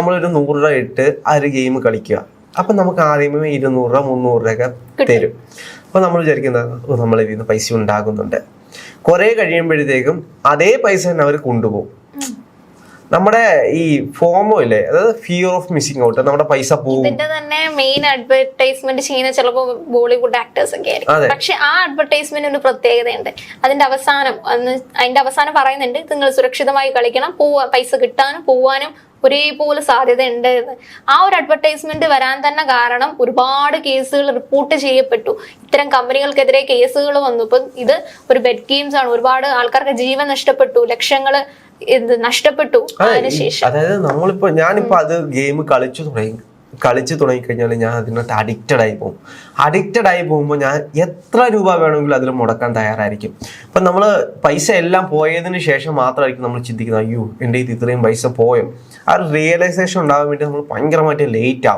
നമ്മളൊരു 100 രൂപ ഇട്ട് ആ ഒരു ഗെയിം കളിക്കുക. അപ്പൊ നമുക്ക് ആദ്യമേ 200 രൂപ 300 രൂപയൊക്കെ തരും. അപ്പൊ നമ്മൾ വിചാരിക്കുന്നത് നമ്മൾ ഇതിൽ നിന്ന് പൈസ ഉണ്ടാകുന്നുണ്ട്. കുറെ കഴിയുമ്പോഴത്തേക്കും അതേ പൈസ തന്നെ അവർ കൊണ്ടുപോകും. നമ്മുടെ ഈ ഫോമോ ഇല്ലേ, അതായത് ഫിയർ ഓഫ് മിസ്സിംഗ് ഔട്ട്, നമ്മുടെ പൈസ പോകും. ഇതിന്റെ തന്നെ മെയിൻ അഡ്വർടൈസ്മെന്റ് ചെയ്യുന്ന ചിലപ്പോൾ ബോളിവുഡ് ആക്ടേഴ്സ് ഒക്കെ ആയിരിക്കും. പക്ഷെ ആ അഡ്വർടൈസ്മെന്റ് ഒരു പ്രത്യേകതയുണ്ട്. അതിന്റെ അവസാനം പറയുന്നുണ്ട്, നിങ്ങൾ സുരക്ഷിതമായി കളിക്കണം, പൈസ കിട്ടാനും പോവാനും ഒരേപോലെ സാധ്യത ഉണ്ട് എന്ന്. ആ ഒരു അഡ്വർടൈസ്മെന്റ് വരാൻ തന്നെ കാരണം ഒരുപാട് കേസുകൾ റിപ്പോർട്ട് ചെയ്യപ്പെട്ടു. ഇത്തരം കമ്പനികൾക്കെതിരെ കേസുകൾ വന്നു. ഇപ്പം ഇത് ഒരു ബെറ്റ് ഗെയിംസ് ആണ്. ഒരുപാട് ആൾക്കാർക്ക് ജീവൻ നഷ്ടപ്പെട്ടു, ലക്ഷങ്ങള് നഷ്ടപ്പെട്ടു അതിനുശേഷം. അതായത് ഞാനിപ്പോ അത് ഗെയിം കളിച്ചു തുടങ്ങിക്കഴിഞ്ഞാൽ ഞാൻ അതിനകത്ത് അഡിക്റ്റഡ് ആയി പോകുമ്പോൾ ഞാൻ എത്ര രൂപ വേണമെങ്കിലും അതിൽ മുടക്കാൻ തയ്യാറായിരിക്കും. ഇപ്പം നമ്മൾ പൈസ എല്ലാം പോയതിന് ശേഷം മാത്രമായിരിക്കും നമ്മൾ ചിന്തിക്കുന്നത്, അയ്യോ എൻ്റെ ഇത് ഇത്രയും പൈസ പോയോ. ആ ഒരു റിയലൈസേഷൻ ഉണ്ടാകാൻ വേണ്ടി നമ്മൾ ഭയങ്കരമായിട്ട് ലേറ്റ് ആവും.